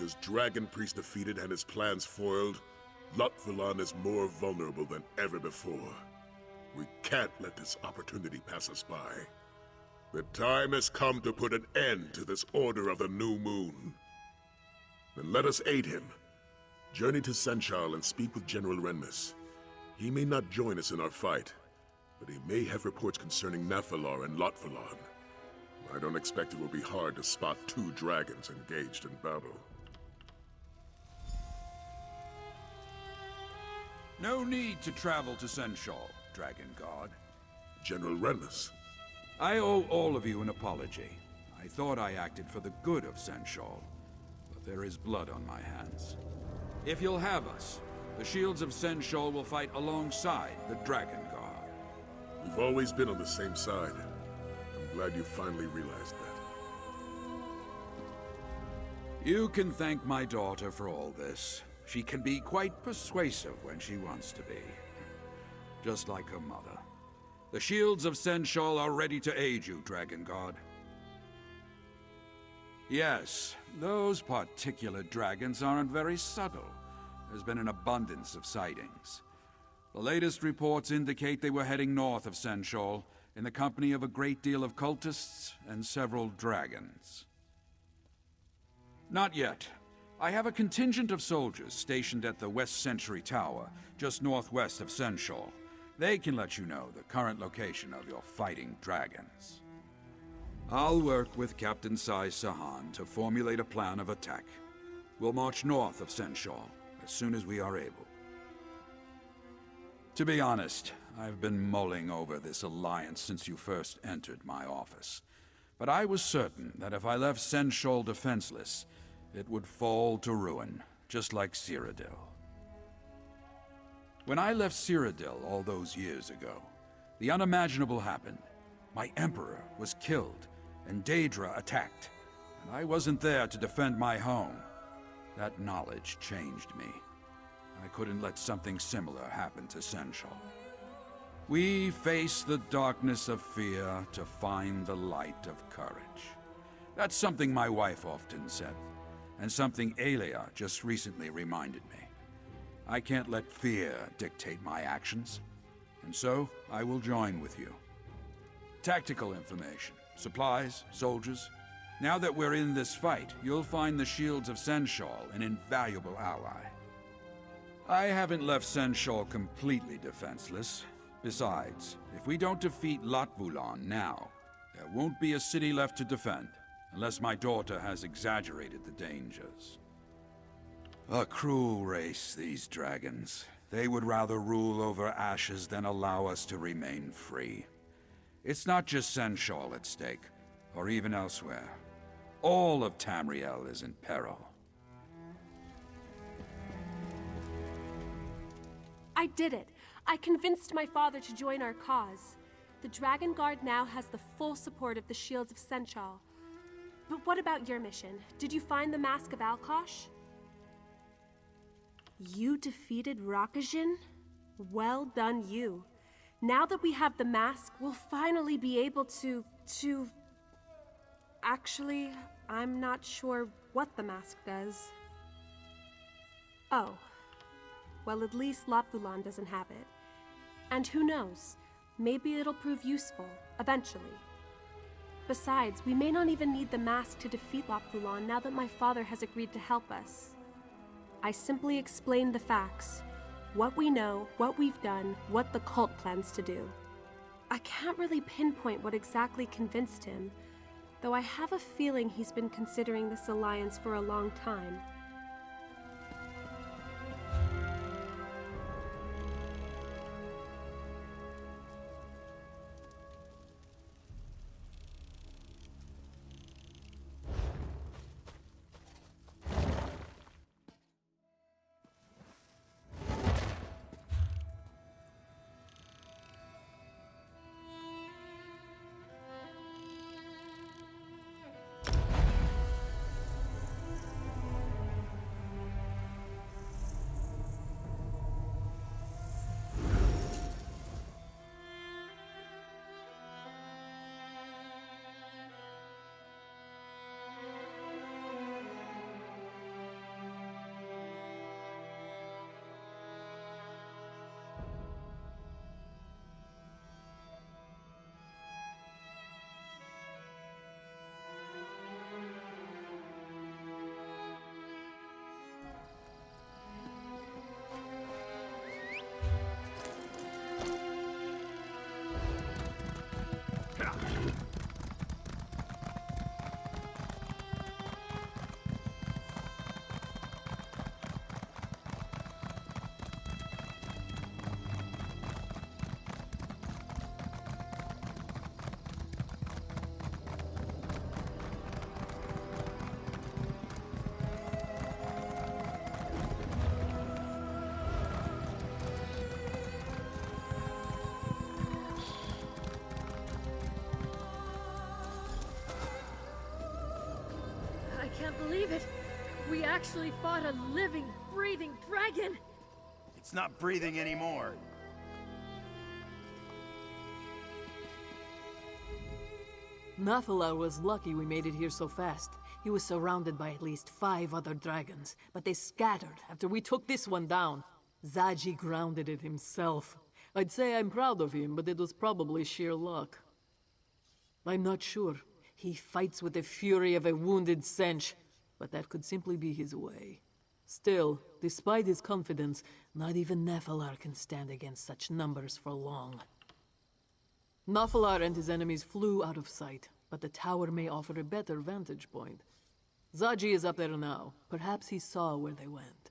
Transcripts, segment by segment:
his dragon priest defeated and his plans foiled, Lotvulan is more vulnerable than ever before. We can't let this opportunity pass us by. The time has come to put an end to this Order of the New Moon. Then let us aid him. Journey to Senchal and speak with General Renmus. He may not join us in our fight, but he may have reports concerning Nephilar and Lotvulan. I don't expect it will be hard to spot two dragons engaged in battle. No need to travel to Senchal, Dragonguard. General Renmus. I owe all of you an apology. I thought I acted for the good of Senchal, but there is blood on my hands. If you'll have us, the shields of Senchal will fight alongside the Dragonguard. We've always been on the same side. I'm glad you finally realized that. You can thank my daughter for all this. She can be quite persuasive when she wants to be. Just like her mother. The shields of Senchal are ready to aid you, Dragonguard. Yes, those particular dragons aren't very subtle. There's been an abundance of sightings. The latest reports indicate they were heading north of Senchal in the company of a great deal of cultists and several dragons. Not yet. I have a contingent of soldiers stationed at the West Century Tower, just northwest of Senchal. They can let you know the current location of your fighting dragons. I'll work with Captain Sai Sahan to formulate a plan of attack. We'll march north of Senchal as soon as we are able. To be honest, I've been mulling over this alliance since you first entered my office. But I was certain that if I left Senchal defenseless, it would fall to ruin, just like Cyrodiil. When I left Cyrodiil all those years ago, the unimaginable happened. My Emperor was killed, and Daedra attacked, and I wasn't there to defend my home. That knowledge changed me. I couldn't let something similar happen to Senchal. We face the darkness of fear to find the light of courage. That's something my wife often said, and something Aelia just recently reminded me. I can't let fear dictate my actions, and so I will join with you. Tactical information, supplies, soldiers. Now that we're in this fight, you'll find the shields of Senchal an invaluable ally. I haven't left Senchal completely defenseless. Besides, if we don't defeat Lotvulan now, there won't be a city left to defend, unless my daughter has exaggerated the dangers. A cruel race, these dragons. They would rather rule over ashes than allow us to remain free. It's not just Senchal at stake, or even elsewhere. All of Tamriel is in peril. I did it! I convinced my father to join our cause. The Dragonguard now has the full support of the shields of Senchal. But what about your mission? Did you find the Mask of Alkosh? You defeated Rakajin? Well done you. Now that we have the mask, we'll finally be able to... Actually, I'm not sure what the mask does. Oh. Well, at least Lotvulan doesn't have it. And who knows? Maybe it'll prove useful, eventually. Besides, we may not even need the mask to defeat Lotvulan now that my father has agreed to help us. I simply explained the facts. What we know, what we've done, what the cult plans to do. I can't really pinpoint what exactly convinced him, though I have a feeling he's been considering this alliance for a long time. can't believe it. We actually fought a living, breathing dragon. It's not breathing anymore. Nathalar was lucky we made it here so fast. He was surrounded by at least 5 other dragons, but they scattered after we took this one down. Zaji grounded it himself. I'd say I'm proud of him, but it was probably sheer luck. I'm not sure. He fights with the fury of a wounded Sench, but that could simply be his way. Still, despite his confidence, not even Nephilar can stand against such numbers for long. Nephilar and his enemies flew out of sight, but the tower may offer a better vantage point. Zaji is up there now. Perhaps he saw where they went.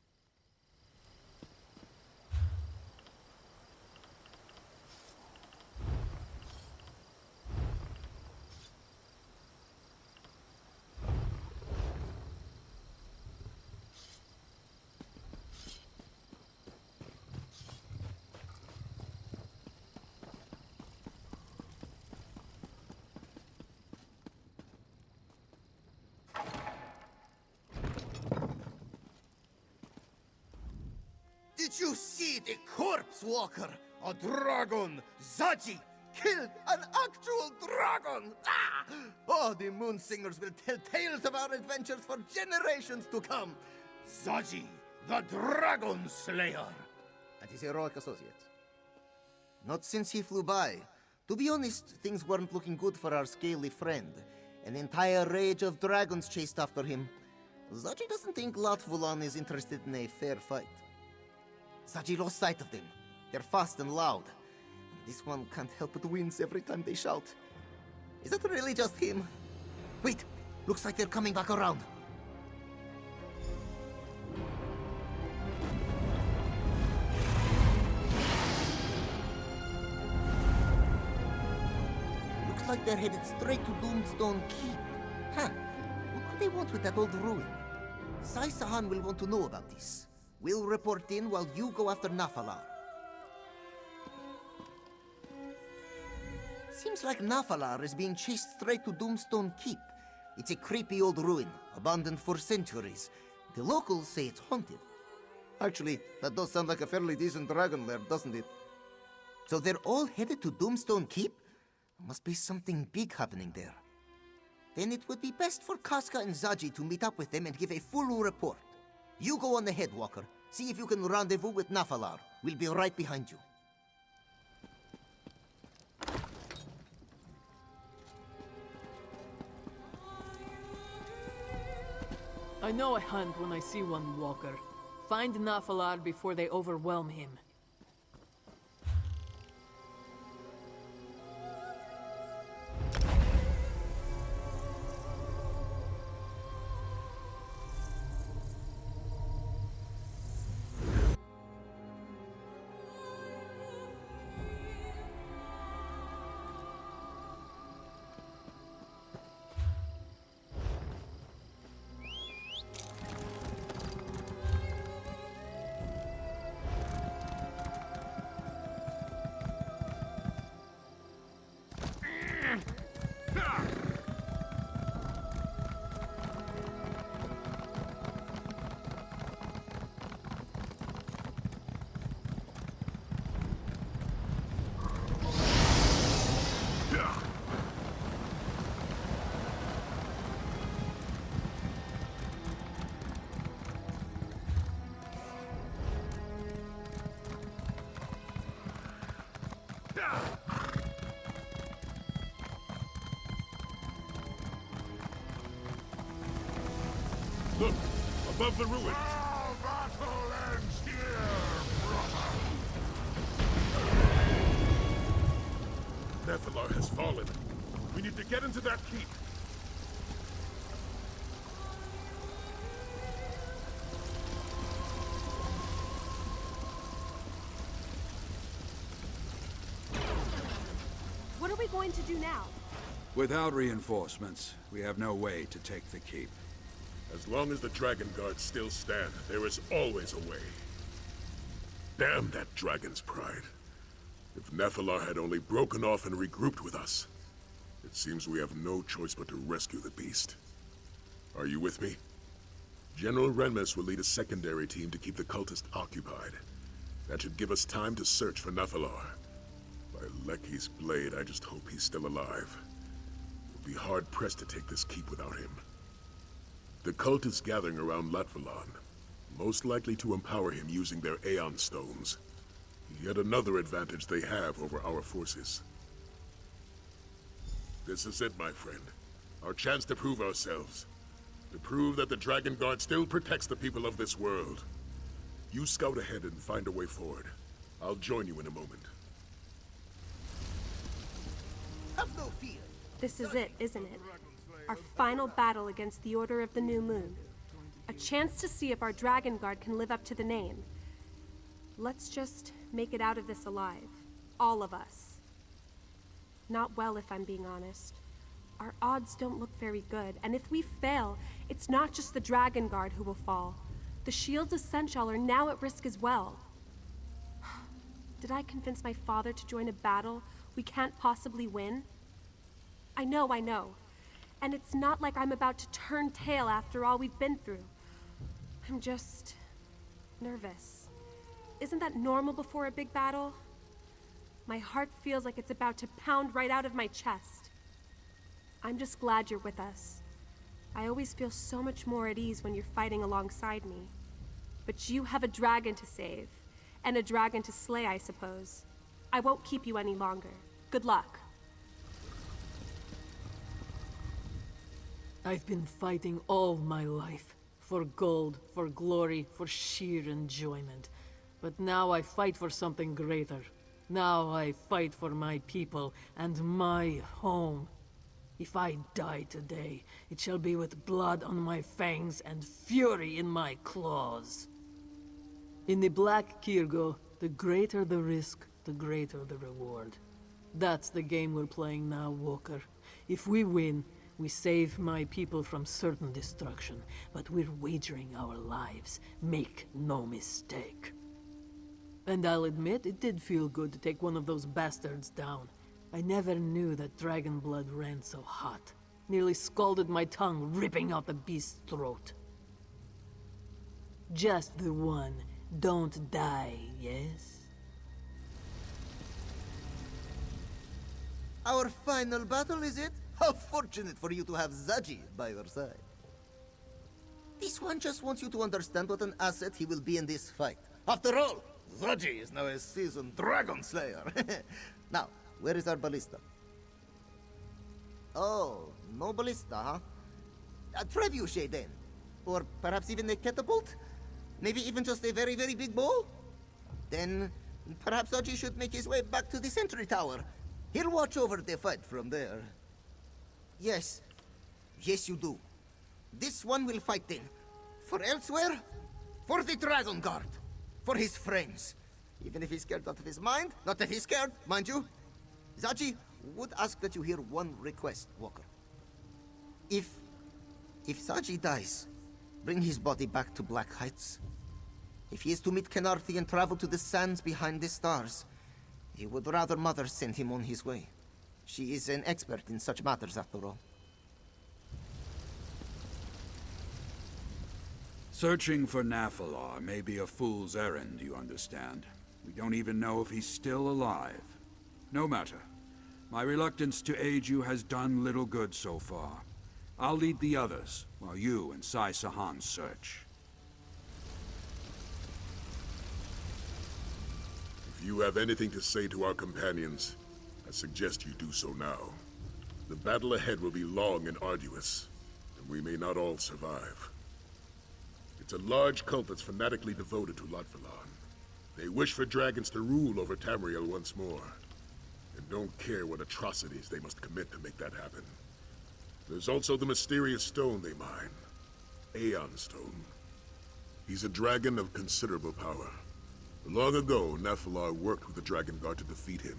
Did you see the corpse walker? A dragon! Zaji! Killed an actual dragon! Ah! Oh, the moon singers will tell tales of our adventures for generations to come! Zaji, the dragon slayer! And his heroic associates. Not since he flew by. To be honest, things weren't looking good for our scaly friend. An entire rage of dragons chased after him. Zaji doesn't think Latvulan is interested in a fair fight. Zaji lost sight of them. They're fast and loud. This one can't help but wince every time they shout. Is that really just him? Wait, looks like they're coming back around. Looks like they're headed straight to Doomstone Keep. Huh, what could they want with that old ruin? Sai Sahan will want to know about this. We'll report in while you go after Nephilar. Seems like Nephilar is being chased straight to Doomstone Keep. It's a creepy old ruin, abandoned for centuries. The locals say it's haunted. Actually, that does sound like a fairly decent dragon lair, doesn't it? So they're all headed to Doomstone Keep? Must be something big happening there. Then it would be best for Casca and Zaji to meet up with them and give a full report. You go on ahead, Walker. See if you can rendezvous with Nephilar. We'll be right behind you. I know a hunt when I see one, Walker. Find Nephilar before they overwhelm him. Look, above the ruins. Our battle ends here, brother! Nephilar has fallen. We need to get into that keep. What are we going to do now? Without reinforcements, we have no way to take the keep. As long as the Dragonguard still stand, there is always a way. Damn that dragon's pride. If Nephilar had only broken off and regrouped with us, it seems we have no choice but to rescue the beast. Are you with me? General Renmus will lead a secondary team to keep the cultist occupied. That should give us time to search for Nephilar. By Lecky's blade, I just hope he's still alive. We'll be hard-pressed to take this keep without him. The cult is gathering around Latvalon, most likely to empower him using their Aeon Stones. Yet another advantage they have over our forces. This is it, my friend. Our chance to prove ourselves. To prove that the Dragonguard still protects the people of this world. You scout ahead and find a way forward. I'll join you in a moment. Have no fear. This is it, isn't it? Our final battle against the Order of the New Moon. A chance to see if our Dragonguard can live up to the name. Let's just make it out of this alive. All of us. Not well, if I'm being honest. Our odds don't look very good, and if we fail, it's not just the Dragonguard who will fall. The Shields of Senchal are now at risk as well. Did I convince my father to join a battle we can't possibly win? I know. And it's not like I'm about to turn tail after all we've been through. I'm just nervous. Isn't that normal before a big battle? My heart feels like it's about to pound right out of my chest. I'm just glad you're with us. I always feel so much more at ease when you're fighting alongside me. But you have a dragon to save, and a dragon to slay, I suppose. I won't keep you any longer. Good luck. I've been fighting all my life. For gold, for glory, for sheer enjoyment. But now I fight for something greater. Now I fight for my people and my home. If I die today, it shall be with blood on my fangs and fury in my claws. In the Black Kirgo, the greater the risk, the greater the reward. That's the game we're playing now, Walker. If we win, we save my people from certain destruction, but we're wagering our lives. Make no mistake. And I'll admit, it did feel good to take one of those bastards down. I never knew that dragon blood ran so hot. Nearly scalded my tongue, ripping out the beast's throat. Just the one. Don't die, yes? Our final battle, is it? How fortunate for you to have Zaji by your side. This one just wants you to understand what an asset he will be in this fight. After all, Zaji is now a seasoned dragon slayer. Now, where is our ballista? Oh, no ballista, huh? A trebuchet then. Or perhaps even a catapult? Maybe even just a very, very big bow? Then perhaps Zaji should make his way back to the sentry tower. He'll watch over the fight from there. Yes. Yes, you do. This one will fight then. For elsewhere, for the Dragonguard. For his friends. Even if he's scared out of his mind. Not that he's scared, mind you. Zaji would ask that you hear one request, Walker. If Zaji dies, bring his body back to Black Heights. If he is to meet Kenarthi and travel to the sands behind the stars, he would rather Mother send him on his way. She is an expert in such matters, after all. Searching for Nephilar may be a fool's errand, you understand. We don't even know if he's still alive. No matter. My reluctance to aid you has done little good so far. I'll lead the others, while you and Sai Sahan search. If you have anything to say to our companions, I suggest you do so now. The battle ahead will be long and arduous, and we may not all survive. It's a large cult that's fanatically devoted to Latvalon. They wish for dragons to rule over Tamriel once more, and don't care what atrocities they must commit to make that happen. There's also the mysterious stone they mine, Aeon Stone. He's a dragon of considerable power. Long ago, Nephilar worked with the Dragonguard to defeat him.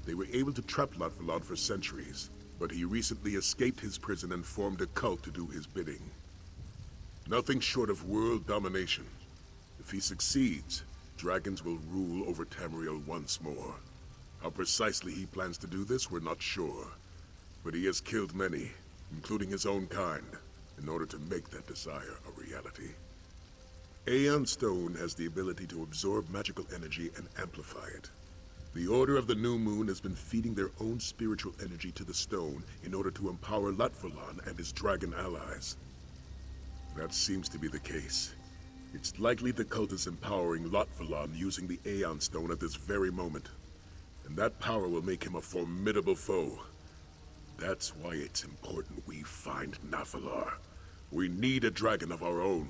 They were able to trap Latvalon for centuries, but he recently escaped his prison and formed a cult to do his bidding. Nothing short of world domination. If he succeeds, dragons will rule over Tamriel once more. How precisely he plans to do this, we're not sure. But he has killed many, including his own kind, in order to make that desire a reality. Aeon Stone has the ability to absorb magical energy and amplify it. The Order of the New Moon has been feeding their own spiritual energy to the stone in order to empower Latvalan and his dragon allies. That seems to be the case. It's likely the cult is empowering Latvalan using the Aeon Stone at this very moment. And that power will make him a formidable foe. That's why it's important we find Nathalar. We need a dragon of our own.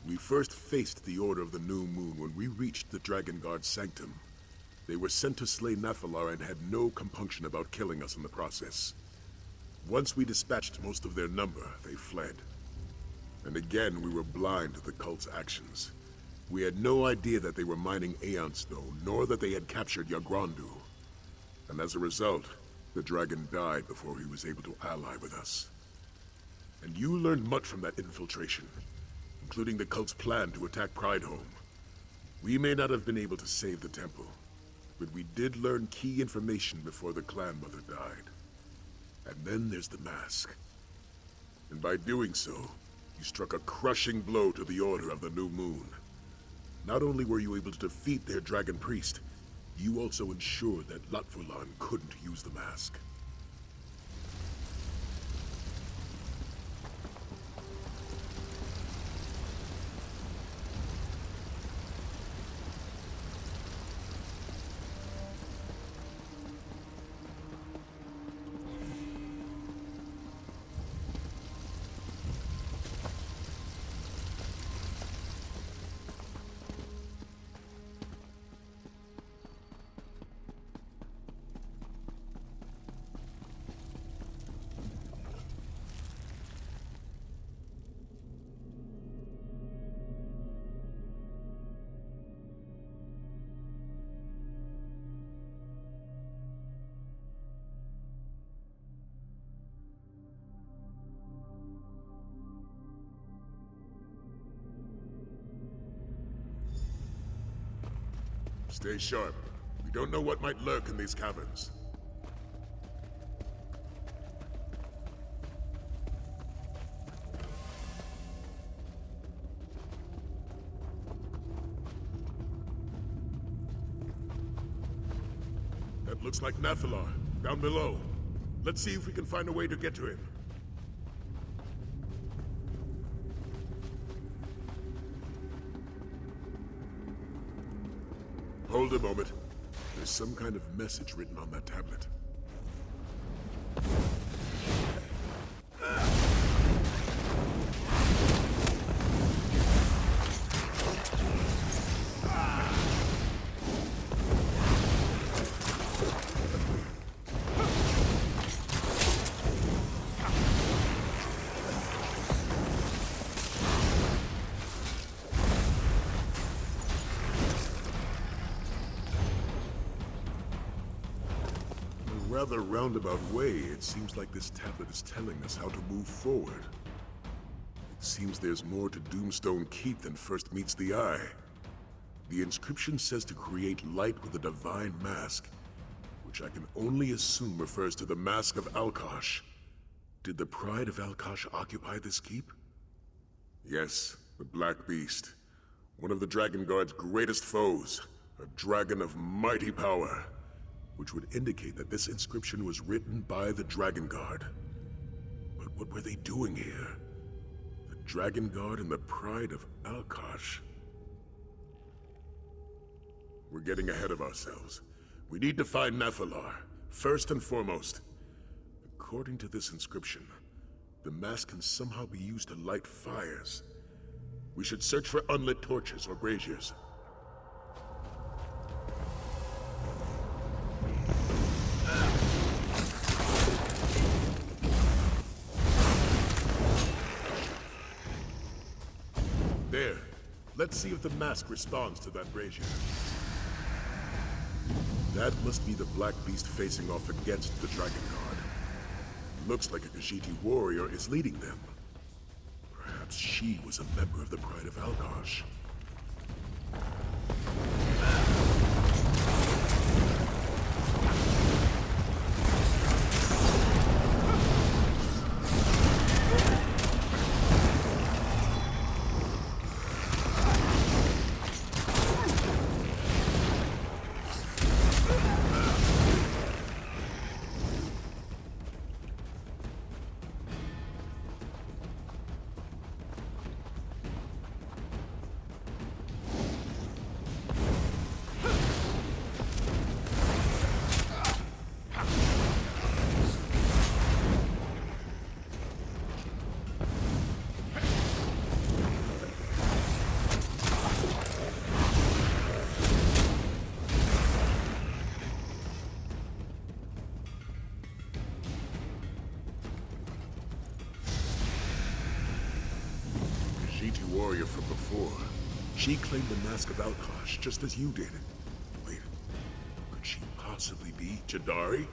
We first faced the Order of the New Moon when we reached the Dragonguard sanctum. They were sent to slay Nathalar and had no compunction about killing us in the process. Once we dispatched most of their number, they fled. And again, we were blind to the cult's actions. We had no idea that they were mining Aeon Stone, nor that they had captured Yagrandu. And as a result, the dragon died before he was able to ally with us. And you learned much from that infiltration, including the cult's plan to attack Prideholme. We may not have been able to save the temple, but we did learn key information before the clan mother died. And then there's the mask. And by doing so, you struck a crushing blow to the Order of the New Moon. Not only were you able to defeat their dragon priest, you also ensured that Latvalan couldn't use the mask. Stay sharp. We don't know what might lurk in these caverns. That looks like Nathalar, down below. Let's see if we can find a way to get to him. Hold a moment. There's some kind of message written on that tablet. Rather roundabout way, it seems like this tablet is telling us how to move forward. It seems there's more to Doomstone Keep than first meets the eye. The inscription says to create light with a divine mask, which I can only assume refers to the Mask of Alkosh. Did the Pride of Alkosh occupy this keep? Yes, the Black Beast. One of the Dragonguard's greatest foes, a dragon of mighty power, which would indicate that this inscription was written by the Dragonguard. But what were they doing here? The Dragonguard and the Pride of Alkosh. We're getting ahead of ourselves. We need to find Nathalar, first and foremost. According to this inscription, the mask can somehow be used to light fires. We should search for unlit torches or braziers. There. Let's see if the mask responds to that brazier. That must be the Black Beast facing off against the Dragonguard. Looks like a Khajiit warrior is leading them. Perhaps she was a member of the Pride of Alkosh. warrior from before. She claimed the Mask of Alkosh, just as you did. Wait, could she possibly be Jadari?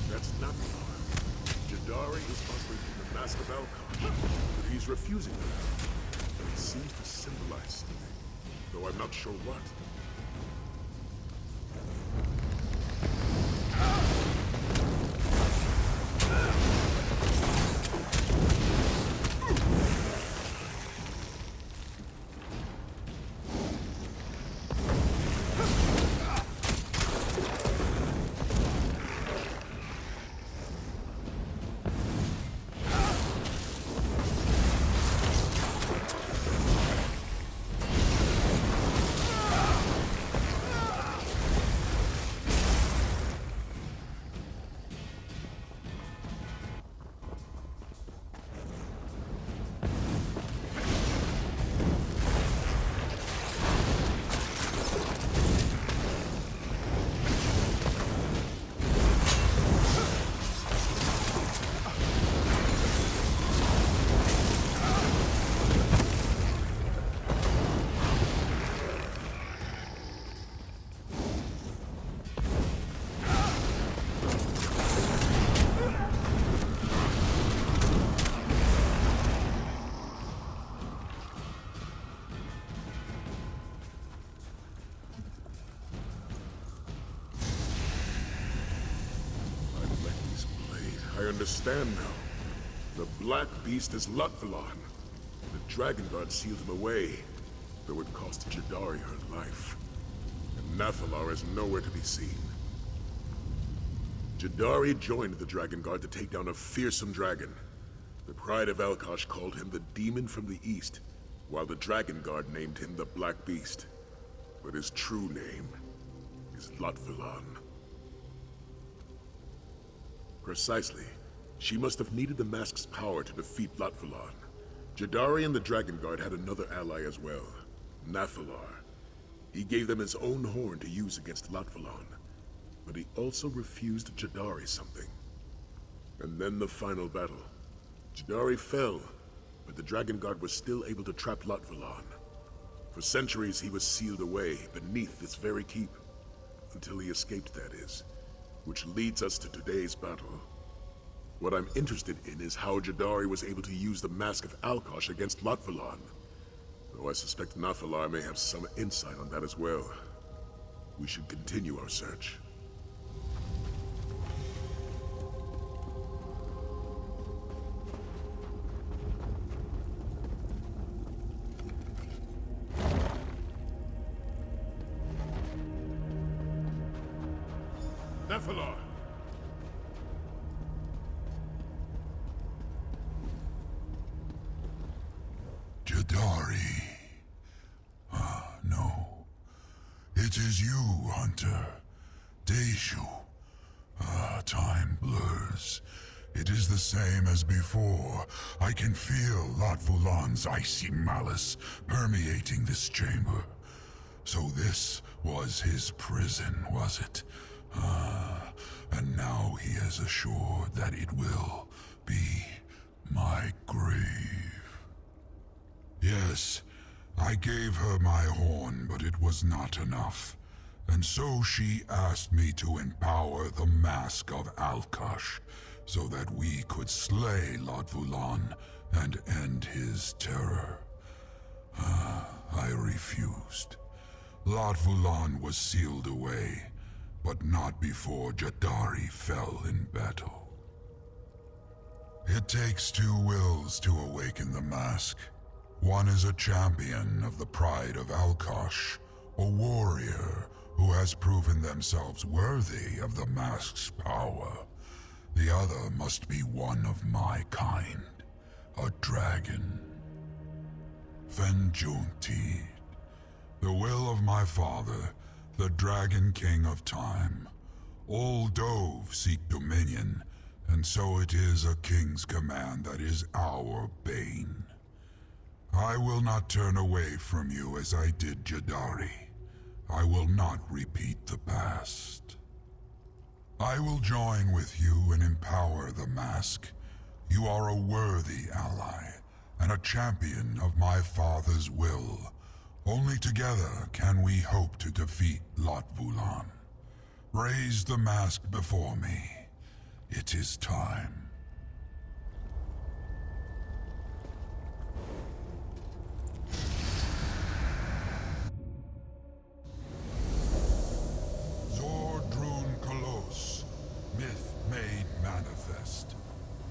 That's not Jadari is operating the Mask of Alkosh, but he's refusing it. But it seems to symbolize something, though I'm not sure what. I understand now. The Black Beast is Lutvalon. The Dragonguard sealed him away, though it cost Jadari her life. And Nathalar is nowhere to be seen. Jadari joined the Dragonguard to take down a fearsome dragon. The Pride of Alkosh called him the Demon from the East, while the Dragonguard named him the Black Beast. But his true name is Lutvalon. Precisely. She must have needed the mask's power to defeat Lutvalon. Jadari and the Dragonguard had another ally as well, Nathalar. He gave them his own horn to use against Lutvalon, but he also refused Jadari something. And then the final battle. Jadari fell, but the Dragonguard was still able to trap Lutvalon. For centuries he was sealed away beneath this very keep, until he escaped, that is. Which leads us to today's battle. What I'm interested in is how Jadari was able to use the Mask of Alkosh against Lutvalon. Though I suspect Nathalar may have some insight on that as well. We should continue our search. Nathalar! Jadari. No. It is you, Hunter. Deju. Time blurs. It is the same as before. I can feel Lutvalon's icy malice permeating this chamber. So this was his prison, was it? And now he has assured that it will be my grave. Yes, I gave her my horn, but it was not enough. And so she asked me to empower the Mask of Alkosh, so that we could slay Lot Vulan and end his terror. I refused. Lot Vulan was sealed away, but not before Jadari fell in battle. It takes two wills to awaken the mask. One is a champion of the pride of Alkosh, a warrior who has proven themselves worthy of the mask's power. The other must be one of my kind, a dragon. Venjunti, the will of my father, the Dragon King of Time. All Dove seek dominion, and so it is a king's command that is our bane. I will not turn away from you as I did Jadari. I will not repeat the past. I will join with you and empower the mask. You are a worthy ally, and a champion of my father's will. Only together can we hope to defeat Lot Vulan. Raise the mask before me. It is time. Zordrun Kolos, myth made manifest.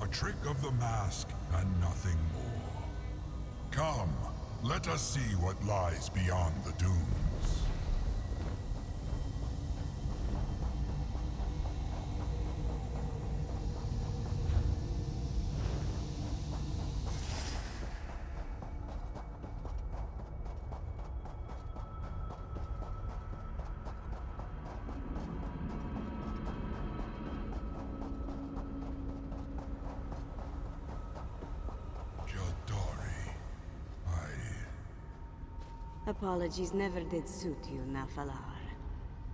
A trick of the mask and nothing more. Come, let us see what lies beyond the dunes. Apologies never did suit you, Nafalar.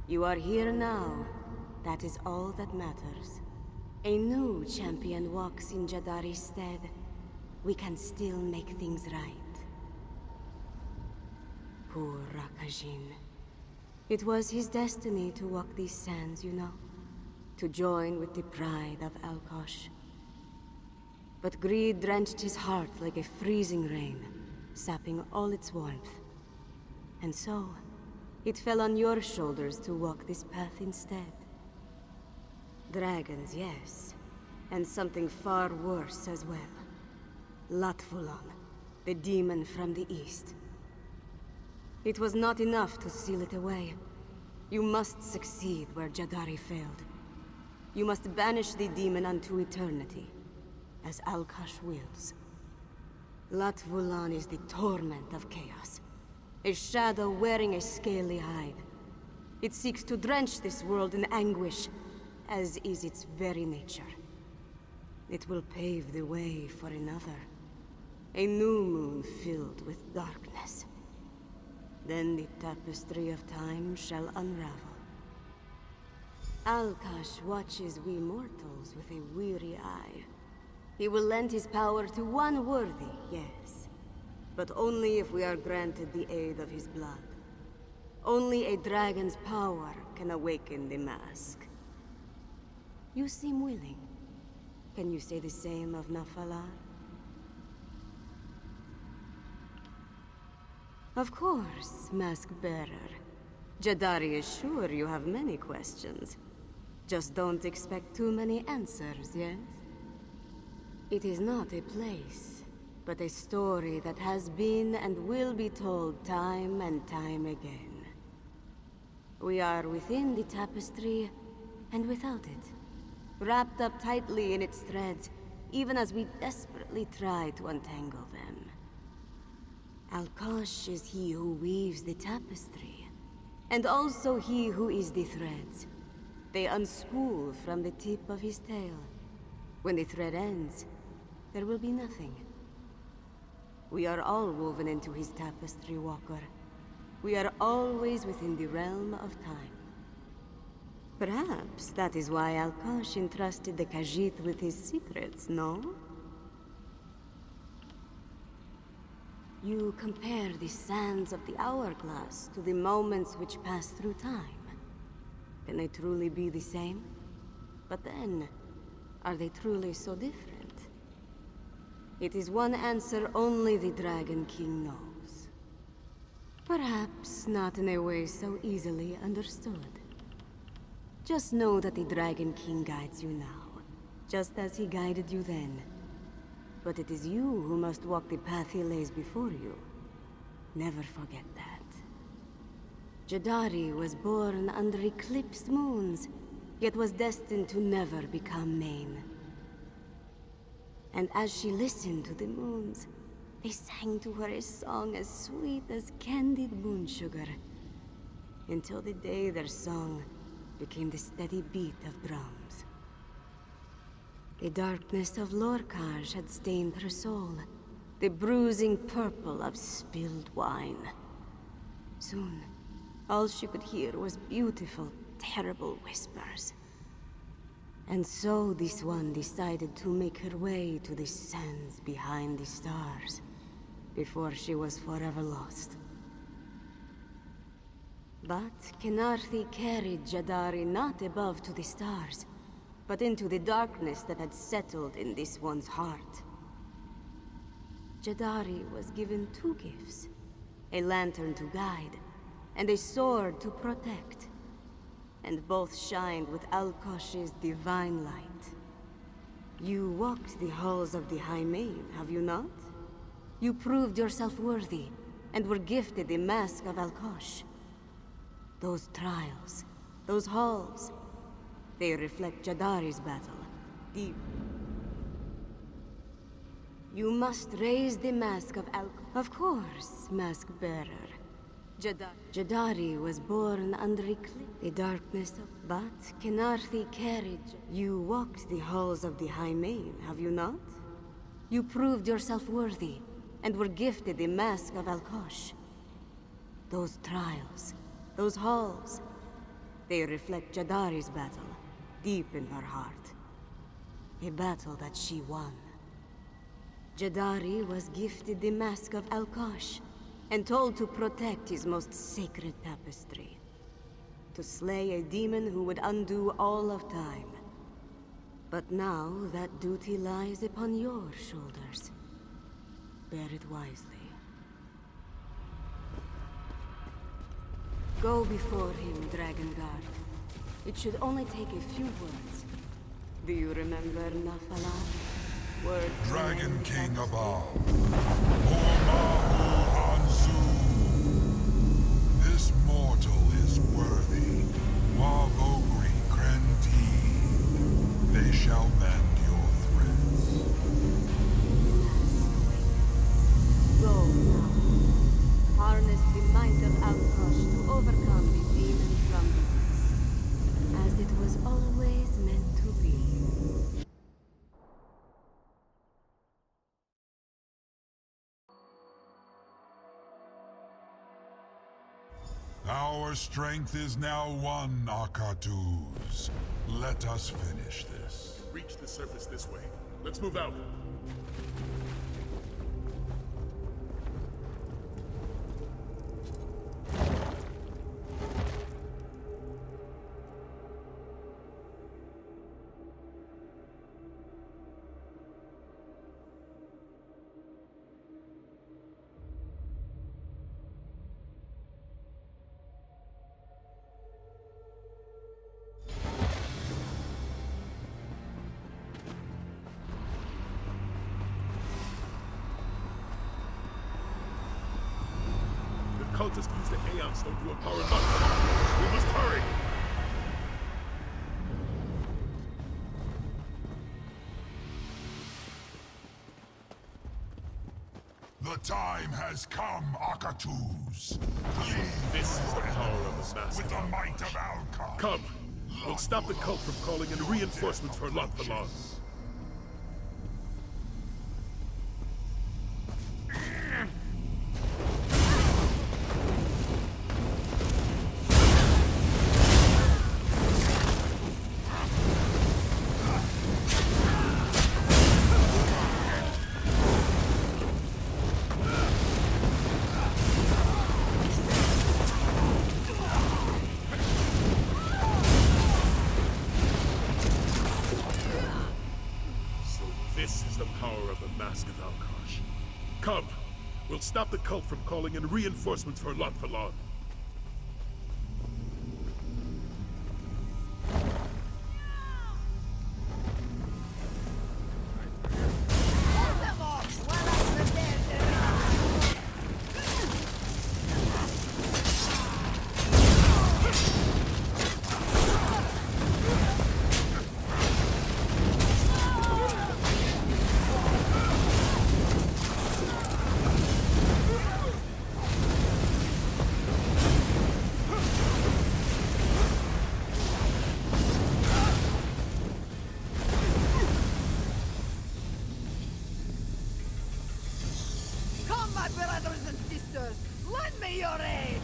You are here now. That is all that matters. A new champion walks in Jadari's stead. We can still make things right. Poor Rakajin. It was his destiny to walk these sands, you know. To join with the pride of Alkosh. But greed drenched his heart like a freezing rain, sapping all its warmth. And so, it fell on your shoulders to walk this path instead. Dragons, yes. And something far worse as well. Lot Vulan, the demon from the east. It was not enough to seal it away. You must succeed where Jadari failed. You must banish the demon unto eternity, as Alkosh wills. Lot Vulan is the torment of chaos. A shadow wearing a scaly hide. It seeks to drench this world in anguish, as is its very nature. It will pave the way for another. A new moon filled with darkness. Then the tapestry of time shall unravel. Alkosh watches we mortals with a weary eye. He will lend his power to one worthy, yes. But only if we are granted the aid of his blood. Only a dragon's power can awaken the mask. You seem willing. Can you say the same of Nafalar? Of course, Mask Bearer. Jadari is sure you have many questions. Just don't expect too many answers, yes? It is not a place, but a story that has been and will be told time and time again. We are within the tapestry, and without it. Wrapped up tightly in its threads, even as we desperately try to untangle them. Alkosh is he who weaves the tapestry, and also he who is the threads. They unspool from the tip of his tail. When the thread ends, there will be nothing. We are all woven into his tapestry, Walker. We are always within the realm of time. Perhaps that is why Alkosh entrusted the Khajiit with his secrets, no? You compare the sands of the hourglass to the moments which pass through time. Can they truly be the same? But then, Are they truly so different? It is one answer only the Dragon King knows. Perhaps not in a way so easily understood. Just know that the Dragon King guides you now, just as he guided you then. But it is you who must walk the path he lays before you. Never forget that. Jadari was born under eclipsed moons, yet was destined to never become main. And as she listened to the moons, they sang to her a song as sweet as candied moon sugar, until the day their song became the steady beat of drums. The darkness of Lorkhaj had stained her soul, the bruising purple of spilled wine. Soon, all she could hear was beautiful, terrible whispers. And so this one decided to make her way to the sands behind the stars, before she was forever lost. But Kenarthi carried Jadari not above to the stars, but into the darkness that had settled in this one's heart. Jadari was given two gifts, a lantern to guide, and a sword to protect. And both shined with Alkosh's divine light. You walked the halls of the High Main, have you not? You proved yourself worthy, and were gifted the mask of Alkosh. Those trials, those halls, they reflect Jadari's battle, deep. You must raise the mask of Alkosh. Of course, mask bearer. Jadari was born under the darkness of... But Kenarthi carried... You walked the halls of the High Main, have you not? You proved yourself worthy, and were gifted the mask of Alkosh. Those trials, those halls, they reflect Jadari's battle, deep in her heart. A battle that she won. Jadari was gifted the mask of Alkosh, and told to protect his most sacred tapestry. To slay a demon who would undo all of time. But now that duty lies upon your shoulders. Bear it wisely. Go before him, Dragonguard. It should only take a few words. Do you remember Nafalar? Words... Dragon King above. Ormahu Hansu. This mortal is worthy. Wavogri Krenti. They shall mend your threats. Go now. Harness the might of Alkosh to overcome the demon from the east. As it was always meant to be. Our strength is now one, Akatuz. Let us finish this. Reach the surface this way. Let's move out. Cultists use the Aeon Stone to empower Notfalon. We must hurry! The time has come, Akatuz. This is the power of the Master. With the might of Alkon. Come! We'll stop the cult from calling in reinforcements for Notfalon. Mask of Alkosh. Come, we'll stop the cult from calling in reinforcements for Lotvalon. Come, my brothers and sisters! Lend me your aid!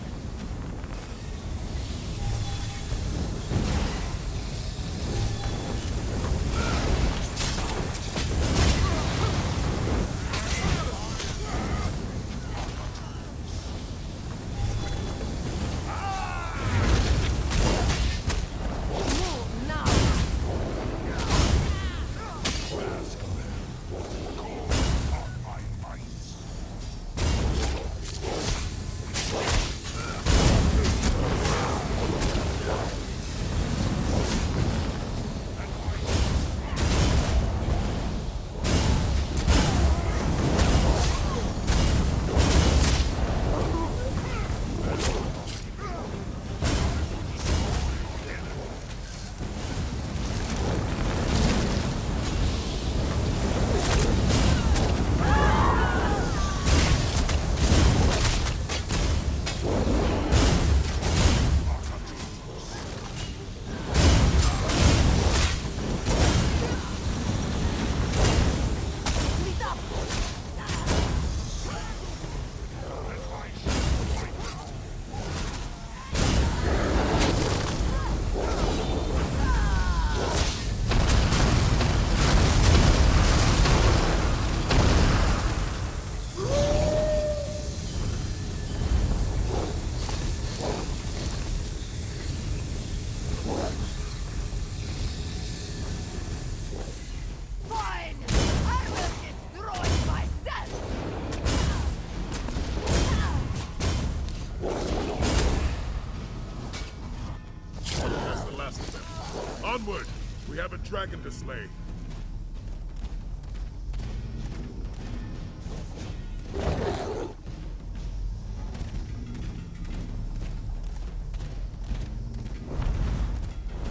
Onward! We have a dragon to slay.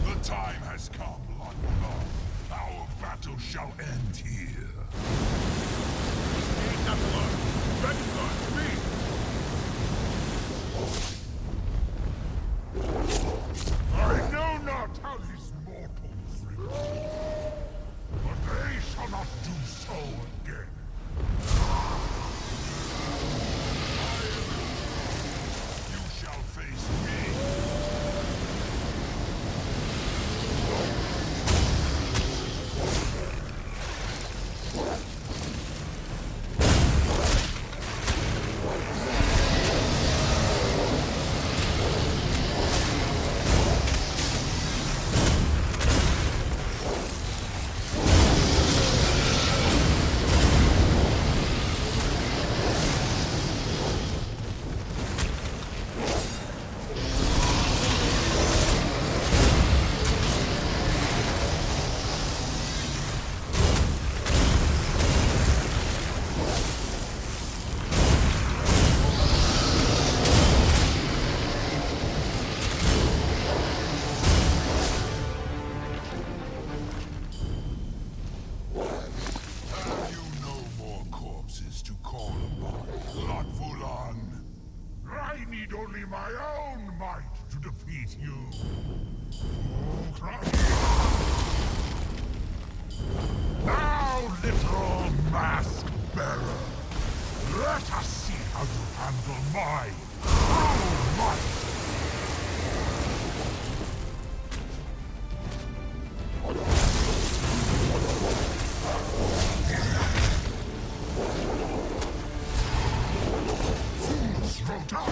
The time has come, Lotvalon. Our battle shall end here. Hey, Tamriel! Dragonguard, free! I know not how these mortals repay, but they shall not do so again. You shall face me. Have you no more corpses to call upon, Lotvalon? I need only my own might to defeat you. Now, little mask bearer, let us see how you handle my own might. Throw down!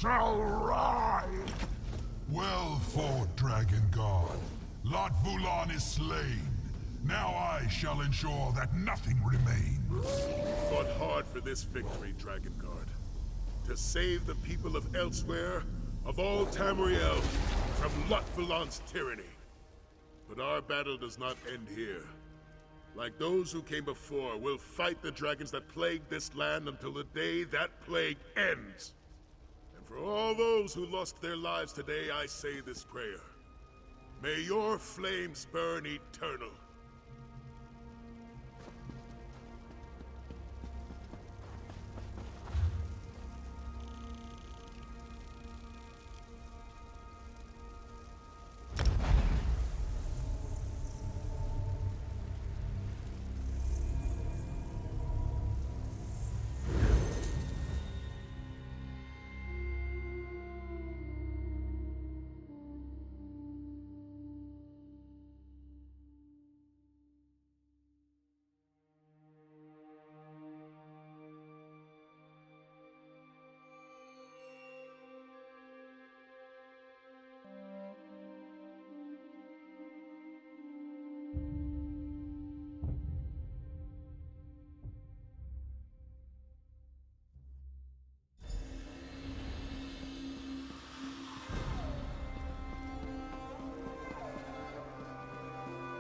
shall rise! Well fought, Dragonguard. Lot Vulan is slain. Now I shall ensure that nothing remains. We fought hard for this victory, Dragonguard. To save the people of elsewhere, of all Tamriel, from Lot Vulan's tyranny. But our battle does not end here. Like those who came before, we'll fight the dragons that plague this land until the day that plague ends. And for all those who lost their lives today, I say this prayer. May your flames burn eternal.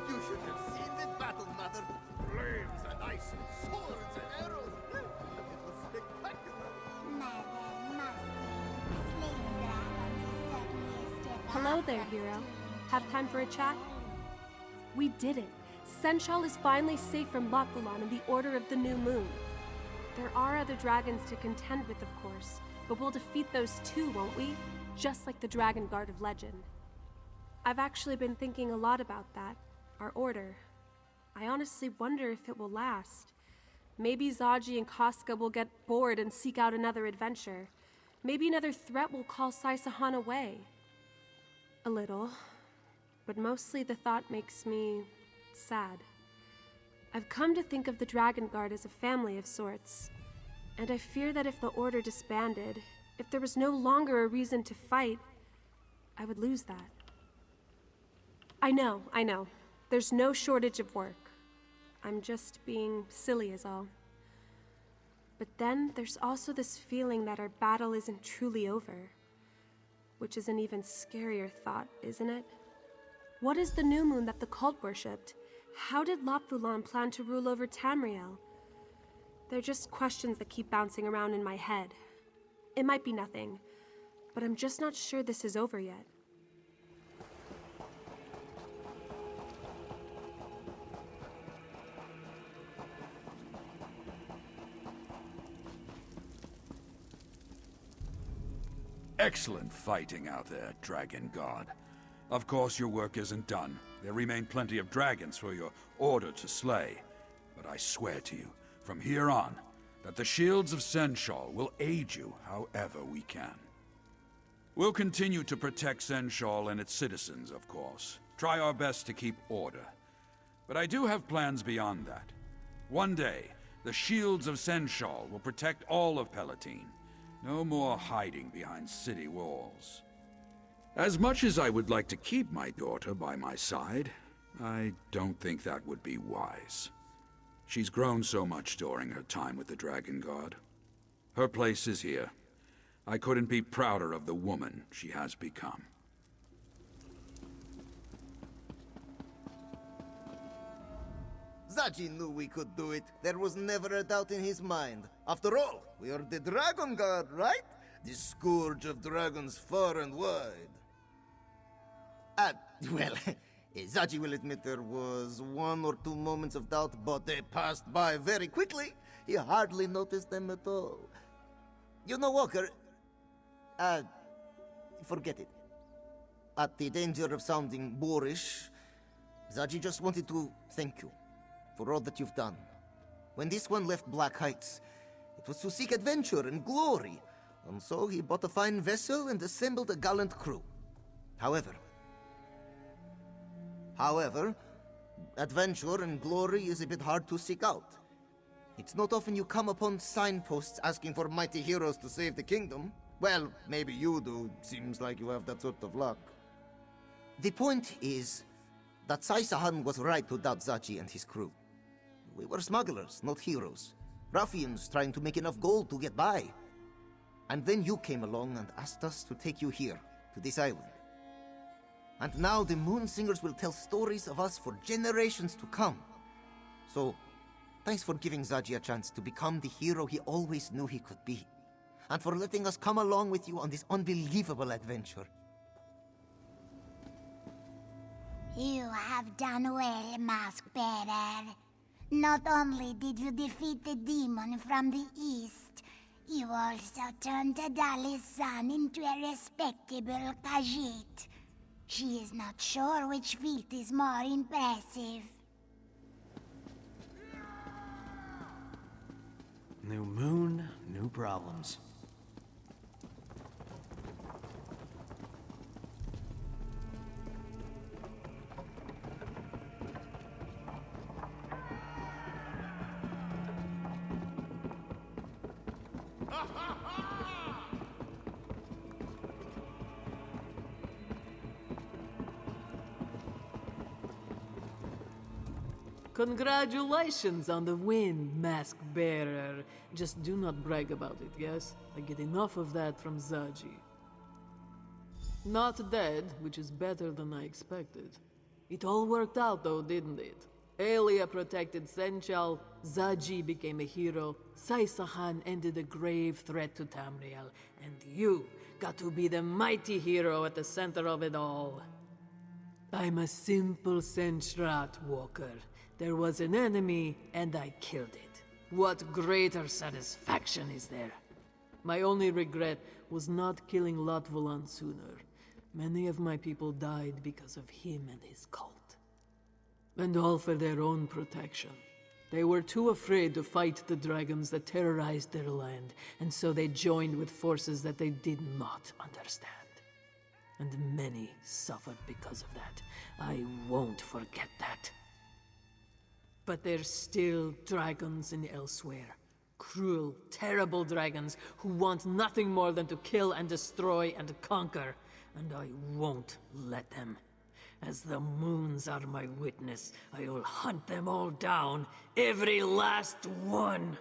You should have seen the battle, Mother. Flames and ice, swords and arrows. It was spectacular. Hello there, hero. Have time for a chat? We did it. Senshal is finally safe from Lot Vulan and the Order of the New Moon. There are other dragons to contend with, of course, but we'll defeat those too, won't we? Just like the Dragonguard of legend. I've actually been thinking a lot about that, our order. I honestly wonder if it will last. Maybe Zaji and Casca will get bored and seek out another adventure. Maybe another threat will call Saisahan away. A little. But mostly the thought makes me sad. I've come to think of the Dragonguard as a family of sorts. And I fear that if the Order disbanded, if there was no longer a reason to fight, I would lose that. I know. There's no shortage of work. I'm just being silly is all. But then there's also this feeling that our battle isn't truly over. Which is an even scarier thought, isn't it? What is the new moon that the cult worshipped? How did Lot Vulan plan to rule over Tamriel? They're just questions that keep bouncing around in my head. It might be nothing, but I'm just not sure this is over yet. Excellent fighting out there, Dragonguard. Of course, your work isn't done. There remain plenty of dragons for your order to slay. But I swear to you, from here on, that the shields of Senshal will aid you however we can. We'll continue to protect Senshal and its citizens, of course. Try our best to keep order. But I do have plans beyond that. One day, the shields of Senshal will protect all of Palatine. No more hiding behind city walls. As much as I would like to keep my daughter by my side, I don't think that would be wise. She's grown so much during her time with the Dragonguard. Her place is here. I couldn't be prouder of the woman she has become. Zaji knew we could do it. There was never a doubt in his mind. After all, we are the Dragonguard, right? The scourge of dragons far and wide. Well, Zaji will admit there was 1 or 2 moments of doubt, but they passed by very quickly. He hardly noticed them at all. You know, Walker, forget it. At the danger of sounding boorish, Zaji just wanted to thank you for all that you've done. When this one left Black Heights, it was to seek adventure and glory, and so he bought a fine vessel and assembled a gallant crew. However, adventure and glory is a bit hard to seek out. It's not often you come upon signposts asking for mighty heroes to save the kingdom. Well, maybe you do. Seems like you have that sort of luck. The point is that Saisahan was right to doubt Zachi and his crew. We were smugglers, not heroes. Ruffians trying to make enough gold to get by. And then you came along and asked us to take you here, to this island. And now the Moon Singers will tell stories of us for generations to come. So, thanks for giving Zaji a chance to become the hero he always knew he could be. And for letting us come along with you on this unbelievable adventure. You have done well, Mask Bearer. Not only did you defeat the demon from the east, you also turned Tadali's son into a respectable Khajiit. She is not sure which feat is more impressive. New moon, new problems. Congratulations on the win, Mask Bearer. Just do not brag about it, yes? I get enough of that from Zaji. Not dead, which is better than I expected. It all worked out though, didn't it? Aelia protected Senchal, Zaji became a hero, Saisahan ended a grave threat to Tamriel, and you got to be the mighty hero at the center of it all. I'm a simple Senchrat walker. There was an enemy, and I killed it. What greater satisfaction is there? My only regret was not killing Latvolan sooner. Many of my people died because of him and his cult. And all for their own protection. They were too afraid to fight the dragons that terrorized their land, and so they joined with forces that they did not understand. And many suffered because of that. I won't forget that. But there's still dragons in elsewhere. Cruel, terrible dragons who want nothing more than to kill and destroy and conquer. And I won't let them. As the moons are my witness, I will hunt them all down, every last one.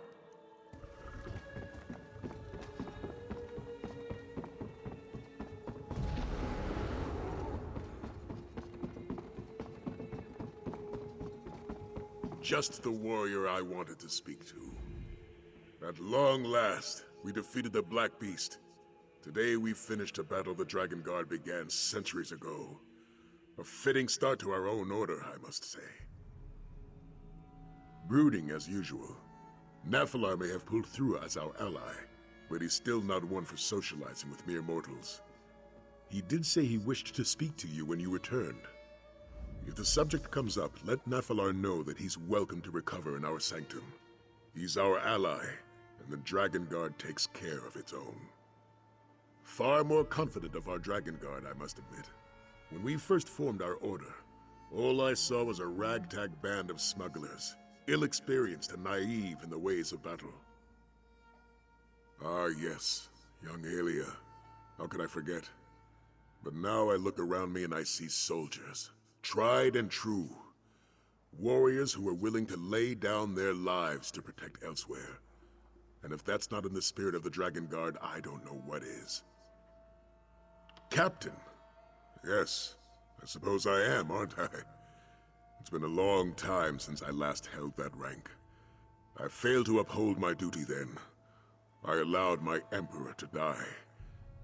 Just the warrior I wanted to speak to. At long last, we defeated the Black Beast. Today we finished a battle the Dragonguard began centuries ago. A fitting start to our own order, I must say. Brooding as usual. Nephilar may have pulled through as our ally, but he's still not one for socializing with mere mortals. He did say he wished to speak to you when you returned. If the subject comes up, let Nephilar know that he's welcome to recover in our sanctum. He's our ally, and the Dragonguard takes care of its own. Far more confident of our Dragonguard, I must admit. When we first formed our order, all I saw was a ragtag band of smugglers, ill-experienced and naive in the ways of battle. Ah yes, young Aelia. How could I forget? But now I look around me and I see soldiers. Tried and true. Warriors who are willing to lay down their lives to protect elsewhere. And if that's not in the spirit of the Dragonguard, I don't know what is. Captain! Yes, I suppose I am, aren't I? It's been a long time since I last held that rank. I failed to uphold my duty then. I allowed my Emperor to die,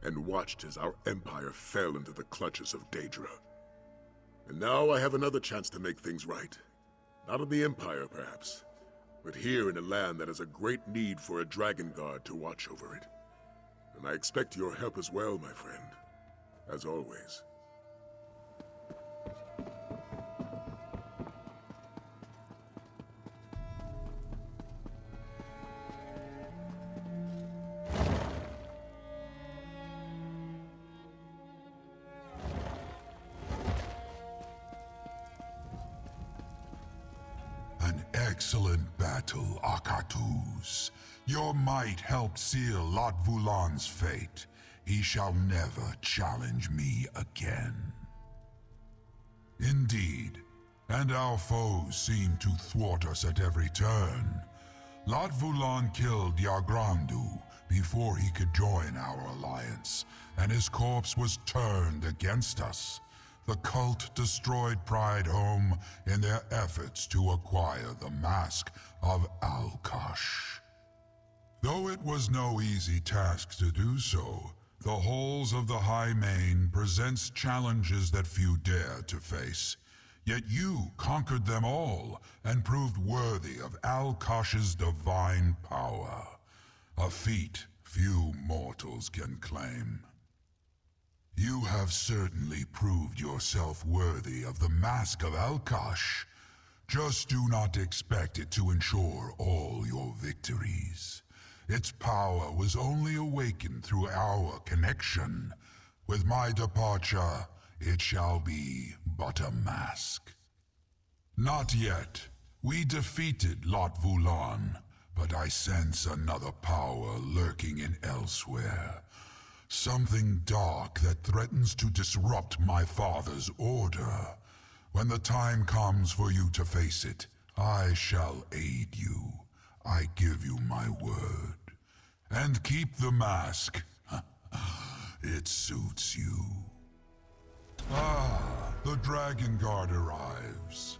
and watched as our empire fell into the clutches of Daedra. And now I have another chance to make things right. Not in the Empire, perhaps, but here in a land that has a great need for a Dragonguard to watch over it. And I expect your help as well, my friend. As always. An excellent battle, Akatus. Your might helped seal Latvulan's fate. he shall never challenge me again. Indeed, and our foes seem to thwart us at every turn. Latvulan killed Yagrandu before he could join our alliance, and his corpse was turned against us. The cult destroyed Pride Home in their efforts to acquire the mask of Alkash. Though it was no easy task to do so, the halls of the High Main presents challenges that few dare to face. Yet you conquered them all and proved worthy of Alkash's divine power. A feat few mortals can claim. You have certainly proved yourself worthy of the Mask of Alkash. Just do not expect it to ensure all your victories. Its power was only awakened through our connection. With my departure, it shall be but a mask. Not yet. We defeated Latvulan, but I sense another power lurking in elsewhere. Something dark that threatens to disrupt my father's order. When the time comes for you to face it, I shall aid you. I give you my word. And keep the mask. It suits you. Ah, the Dragonguard arrives.